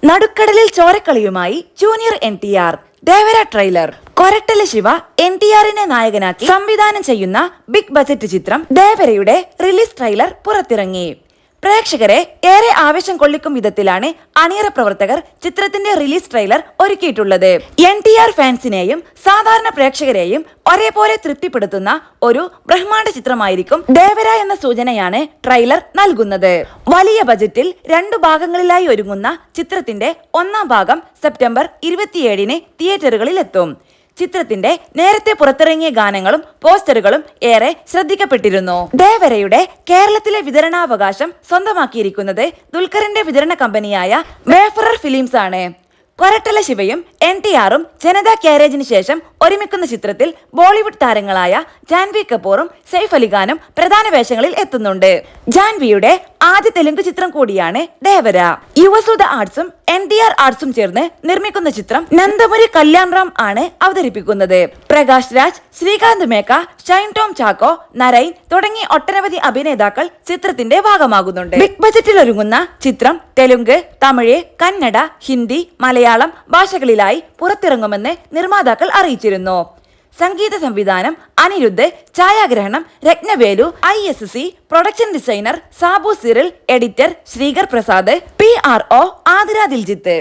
നടുക്കടലിൽ ചോരക്കളിയുമായി junior NTR. Devara trailer. Koratala Siva NTRനെ നായകനാക്കി സംവിധാനം ചെയ്യുന്ന ബിഗ് ബജറ്റ് ചിത്രം ദേവരയുടെ റിലീസ് ട്രെയിലർ പുറത്തിറങ്ങി. പ്രേക്ഷകരെ ഏറെ ആവേശം കൊള്ളിക്കും വിധത്തിലാണ് അണിയറ പ്രവർത്തകർ ചിത്രത്തിന്റെ റിലീസ് ട്രെയിലർ ഒരുക്കിയിട്ടുള്ളത്. NTR ഫാൻസിനെയും സാധാരണ പ്രേക്ഷകരെയും ഒരേപോലെ തൃപ്തിപ്പെടുത്തുന്ന ഒരു ബ്രഹ്മാണ്ഡ ചിത്രമായിരിക്കും ദേവര എന്ന സൂചനയാണ് ട്രെയിലർ നൽകുന്നത്. വലിയ ബജറ്റിൽ 2 ഭാഗങ്ങളിലായി ഒരുങ്ങുന്ന ചിത്രത്തിന്റെ ഒന്നാം ഭാഗം സെപ്റ്റംബർ 27-ന് തിയേറ്ററുകളിൽ എത്തും. ചിത്രത്തിന്റെ നേരത്തെ പുറത്തിറങ്ങിയ ഗാനങ്ങളും പോസ്റ്ററുകളും ഏറെ ശ്രദ്ധിക്കപ്പെട്ടിരുന്നു. ദേവരയുടെ കേരളത്തിലെ വിതരണാവകാശം സ്വന്തമാക്കിയിരിക്കുന്നത് ദുൽഖറിന്റെ വിതരണ കമ്പനിയായ വേഫറർ ഫിലിംസ് ആണ്. കൊരട്ടല ശിവയും NTRും ജനതാ ക്യാരേജിന് ശേഷം ഒരുമിക്കുന്ന ചിത്രത്തിൽ ബോളിവുഡ് താരങ്ങളായ ജാൻവി കപൂറും സൈഫ് അലി ഖാനും പ്രധാന വേഷങ്ങളിൽ എത്തുന്നുണ്ട്. ജാൻവിയുടെ ആദ്യ തെലുങ്ക് ചിത്രം കൂടിയാണ് ദേവര. യുവസുധ ആർട്സും NTR ആർട്സും ചേർന്ന് നിർമ്മിക്കുന്ന ചിത്രം നന്ദമുരി കല്യാൺ റാം ആണ് അവതരിപ്പിക്കുന്നത്. പ്രകാശ് രാജ്, ശ്രീകാന്ത് മേക്ക, ഷൈൻ ടോം ചാക്കോ, നരൈൻ തുടങ്ങി ഒട്ടനവധി അഭിനേതാക്കൾ ചിത്രത്തിന്റെ ഭാഗമാകുന്നുണ്ട്. ബിഗ് ബജറ്റിൽ ഒരുങ്ങുന്ന ചിത്രം തെലുങ്ക്, തമിഴ്, കന്നഡ, ഹിന്ദി, മലയാളം ഭാഷകളിലായി പുറത്തിറങ്ങുമെന്ന് നിർമ്മാതാക്കൾ അറിയിച്ചിരുന്നു. സംഗീത സംവിധാനം അനിരുദ്ധ്, ഛായാഗ്രഹണം Rathnavelu, ISC, production designer Sabu Cyril, editor Sreekar Prasad, PRO Athira Diljith.